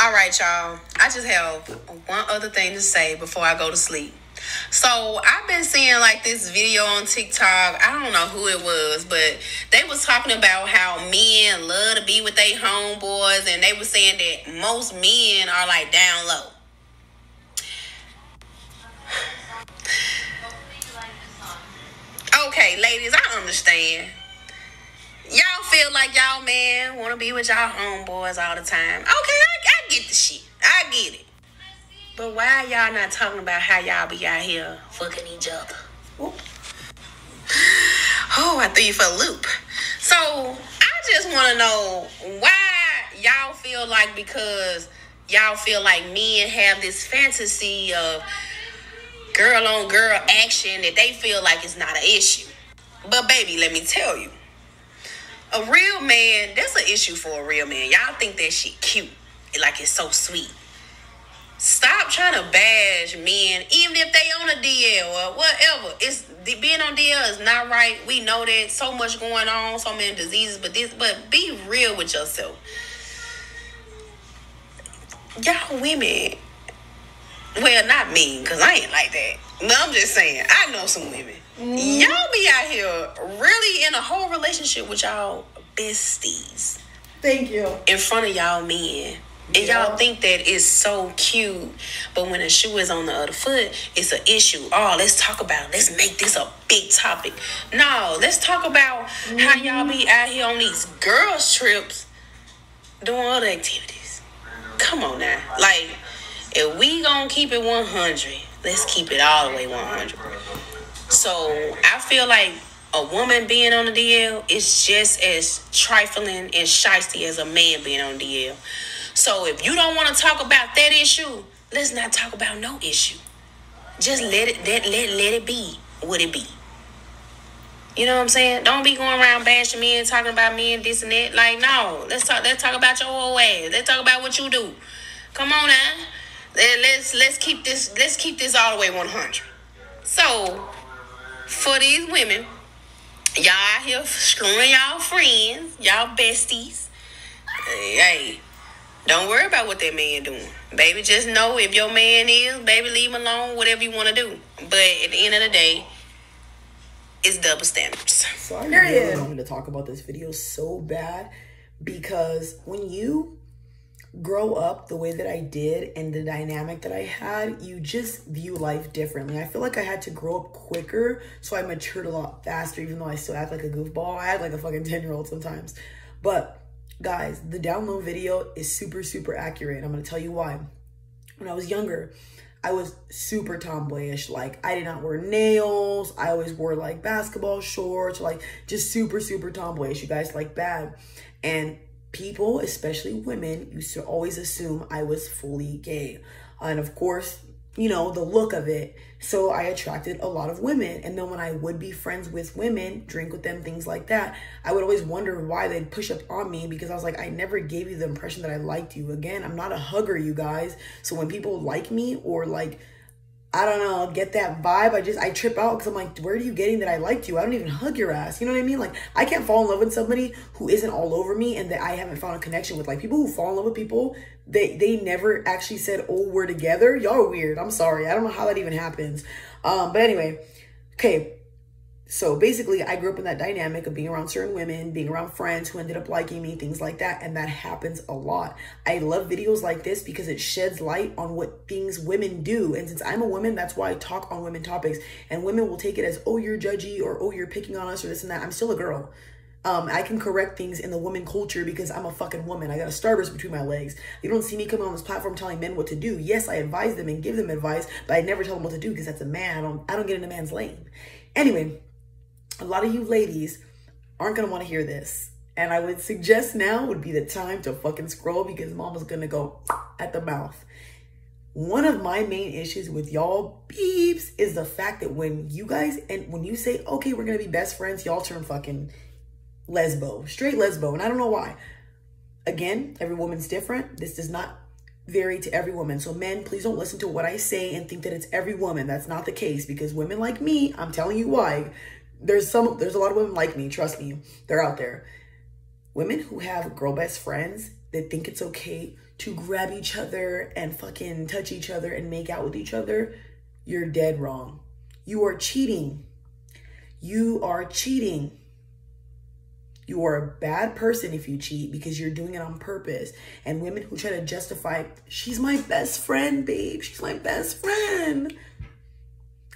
All right, y'all. I just have one other thing to say before I go to sleep. So I've been seeing like this video on TikTok. I don't know who it was, but they was talking about how men love to be with their homeboys, and they were saying that most men are like down low. Okay, ladies, I understand. Y'all feel like y'all man want to be with y'all homeboys all the time. Okay, I get the shit. I get it. But why y'all not talking about how y'all be out here fucking each other? Ooh. Oh, I threw you for a loop. So, I just want to know why y'all feel like, because y'all feel like men have this fantasy of girl on girl action, that they feel like it's not an issue. But baby, let me tell you, a real man, that's an issue for a real man. Y'all think that shit cute, like it's so sweet. Stop trying to bash men, even if they on a DL or whatever. It's being on DL is not right. We know that so much going on, so many diseases, but be real with yourself. Y'all women, well, not me, because I ain't like that. But I'm just saying, I know some women. Y'all be out here really in a whole relationship with y'all besties. Thank you. In front of y'all men. And y'all think that it's so cute, but when the shoe is on the other foot, it's an issue. Oh, let's talk about it. Let's make this a big topic. No, let's talk about how y'all be out here on these girls' trips doing other activities. Come on now. Like, if we gonna keep it 100, let's keep it all the way 100. So, I feel like a woman being on the DL is just as trifling and shysty as a man being on the DL. So if you don't want to talk about that issue, let's not talk about no issue. Just let it be what it be. You know what I'm saying? Don't be going around bashing men, talking about men, this and that. Like, no, let's talk about your whole ass. Let's talk about what you do. Come on now. Let's keep this all the way 100. So for these women, y'all out here screwing y'all friends, y'all besties. Hey, don't worry about what that man doing. Baby, just know if your man is, baby, leave him alone, whatever you want to do. But at the end of the day, it's double standards. So I really wanted to talk about this video so bad, because when you grow up the way that I did and the dynamic that I had, you just view life differently. I feel like I had to grow up quicker, so I matured a lot faster, even though I still act like a goofball. I act like a fucking 10-year-old sometimes. But guys, the down low video is super, super accurate. I'm going to tell you why. When I was younger, I was super tomboyish. Like, I did not wear nails. I always wore like basketball shorts, like just super, super tomboyish, you guys, like bad. And people, especially women, used to always assume I was fully gay. And of course, you know, the look of it. So I attracted a lot of women. And then when I would be friends with women, drink with them, things like that, I would always wonder why they'd push up on me, because I was like, I never gave you the impression that I liked you. Again, I'm not a hugger, you guys. So when people like me or like, I don't know, get that vibe, I trip out, because I'm like, where are you getting that I liked you? I don't even hug your ass. You know what I mean? Like, I can't fall in love with somebody who isn't all over me and that I haven't found a connection with. Like, people who fall in love with people, they never actually said, oh, we're together. Y'all are weird. I'm sorry. I don't know how that even happens. But anyway, okay. So basically, I grew up in that dynamic of being around certain women, being around friends who ended up liking me, things like that. And that happens a lot. I love videos like this because it sheds light on what things women do. And since I'm a woman, that's why I talk on women topics. And women will take it as, oh, you're judgy, or oh, you're picking on us, or this and that. I'm still a girl. I can correct things in the woman culture because I'm a fucking woman. I got a Starburst between my legs. You don't see me coming on this platform telling men what to do. Yes, I advise them and give them advice, but I never tell them what to do because that's a man. I don't get in a man's lane. Anyway, a lot of you ladies aren't going to want to hear this. And I would suggest now would be the time to fucking scroll, because mama's going to go at the mouth. One of my main issues with y'all beeps is the fact that when you guys, and when you say, okay, we're going to be best friends, y'all turn fucking lesbo, straight lesbo. And I don't know why. Again, every woman's different. This does not vary to every woman. So men, please don't listen to what I say and think that it's every woman. That's not the case, because women like me, I'm telling you why. There's a lot of women like me. Trust me, they're out there. Women who have girl best friends that think it's okay to grab each other and fucking touch each other and make out with each other, you're dead wrong. You are cheating. You are cheating. You are a bad person if you cheat because you're doing it on purpose. And women who try to justify, she's my best friend, babe. She's my best friend.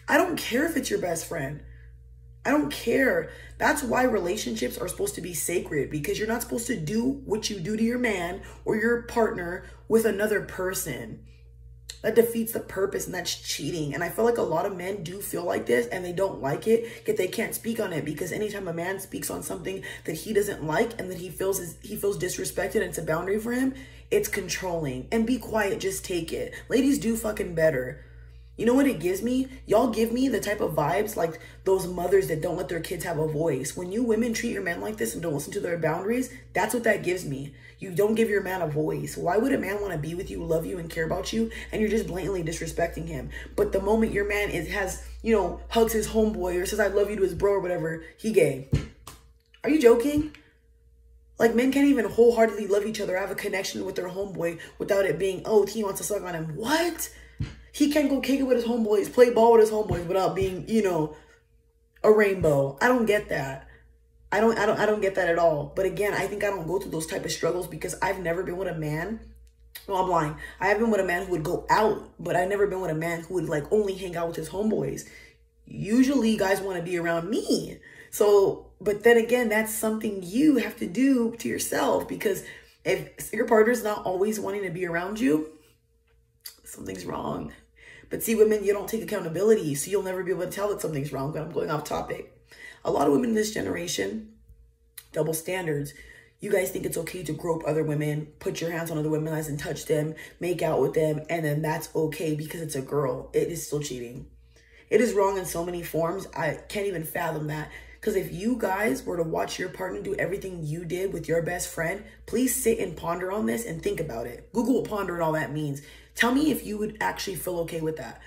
I don't care if it's your best friend. I don't care. That's why relationships are supposed to be sacred, because you're not supposed to do what you do to your man or your partner with another person. That defeats the purpose, and that's cheating. And I feel like a lot of men do feel like this and they don't like it, yet they can't speak on it, because anytime a man speaks on something that he doesn't like and that he feels disrespected and it's a boundary for him, it's controlling. And be quiet, just take it. Ladies, do fucking better. You know what it gives me? Y'all give me the type of vibes like those mothers that don't let their kids have a voice. When you women treat your man like this and don't listen to their boundaries, that's what that gives me. You don't give your man a voice. Why would a man want to be with you, love you, and care about you, and you're just blatantly disrespecting him? But the moment your man hugs his homeboy or says I love you to his bro or whatever, he gay. Are you joking? Like, men can't even wholeheartedly love each other, have a connection with their homeboy without it being, oh, he wants to suck on him. What? He can't go kick it with his homeboys, play ball with his homeboys without being, a rainbow. I don't get that. I don't get that at all. But again, I think I don't go through those type of struggles because I've never been with a man. Well, I'm lying. I have been with a man who would go out, but I've never been with a man who would like only hang out with his homeboys. Usually guys want to be around me. So, but then again, that's something you have to do to yourself, because if your partner's not always wanting to be around you, something's wrong. But see, women, you don't take accountability, so you'll never be able to tell that something's wrong. But I'm going off topic. A lot of women in this generation, double standards. You guys think it's okay to grope other women, put your hands on other women and touch them, make out with them, and then that's okay because it's a girl. It is still cheating. It is wrong in so many forms. I can't even fathom that. Because if you guys were to watch your partner do everything you did with your best friend, please sit and ponder on this and think about it. Google what ponder and all that means. Tell me if you would actually feel okay with that.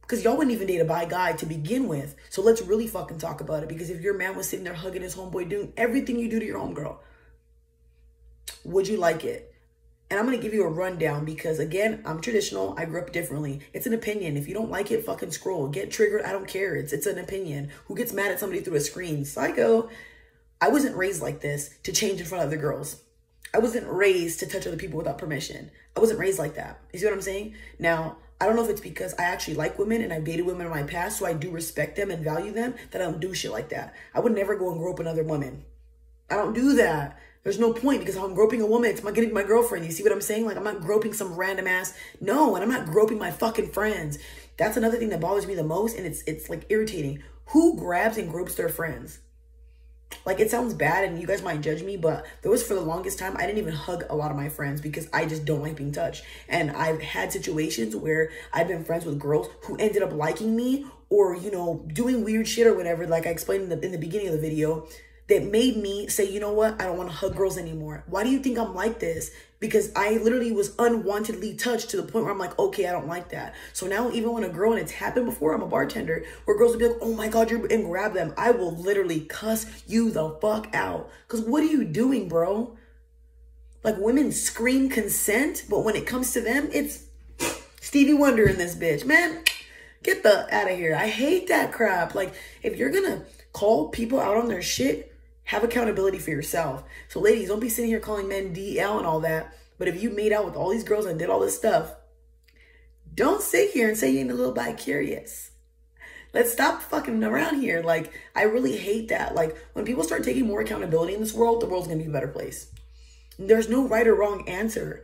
Because y'all wouldn't even date a bi guy to begin with. So let's really fucking talk about it. Because if your man was sitting there hugging his homeboy, doing everything you do to your homegirl, would you like it? And I'm going to give you a rundown because, again, I'm traditional. I grew up differently. It's an opinion. If you don't like it, fucking scroll. Get triggered. I don't care. It's an opinion. Who gets mad at somebody through a screen? Psycho. I wasn't raised like this to change in front of other girls. I wasn't raised to touch other people without permission. I wasn't raised like that. You see what I'm saying? Now, I don't know if it's because I actually like women and I've dated women in my past, so I do respect them and value them, that I don't do shit like that. I would never go and grope another woman. I don't do that. There's no point, because if I'm groping a woman, it's getting my girlfriend. You see what I'm saying? Like, I'm not groping some random ass. No, and I'm not groping my fucking friends. That's another thing that bothers me the most, and it's like irritating. Who grabs and gropes their friends? Like, it sounds bad and you guys might judge me, but there was, for the longest time, I didn't even hug a lot of my friends because I just don't like being touched. And I've had situations where I've been friends with girls who ended up liking me or, doing weird shit or whatever, like I explained in the beginning of the video, that made me say, you know what? I don't want to hug girls anymore. Why do you think I'm like this? Because I literally was unwantedly touched to the point where I'm like, okay, I don't like that. So now even when a girl, and it's happened before, I'm a bartender, where girls will be like, oh my God, and grab them. I will literally cuss you the fuck out. Because what are you doing, bro? Like, women scream consent, but when it comes to them, it's Stevie Wonder in this bitch. Man, get the out of here. I hate that crap. Like, if you're going to call people out on their shit, have accountability for yourself. So ladies, don't be sitting here calling men DL and all that. But if you made out with all these girls and did all this stuff, don't sit here and say you ain't a little bi-curious. Let's stop fucking around here. Like, I really hate that. Like, when people start taking more accountability in this world, the world's going to be a better place. There's no right or wrong answer.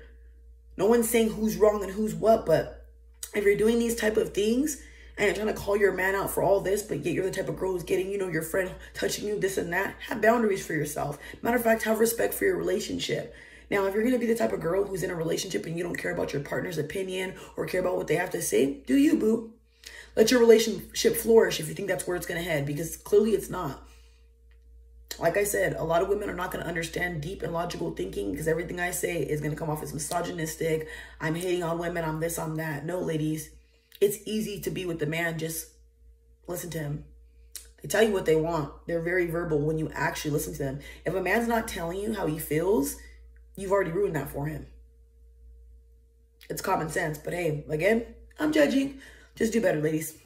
No one's saying who's wrong and who's what. But if you're doing these type of things, and you're trying to call your man out for all this, but yet you're the type of girl who's getting, your friend touching you, this and that, have boundaries for yourself. Matter of fact, have respect for your relationship. Now, if you're going to be the type of girl who's in a relationship and you don't care about your partner's opinion or care about what they have to say, do you, boo? Let your relationship flourish if you think that's where it's going to head, because clearly it's not. Like I said, a lot of women are not going to understand deep and logical thinking, because everything I say is going to come off as misogynistic. I'm hating on women. I'm this, I'm that. No, ladies. It's easy to be with the man. Just listen to him. They tell you what they want. They're very verbal when you actually listen to them. If a man's not telling you how he feels, you've already ruined that for him. It's common sense, but hey, again, I'm judging. Just do better, ladies.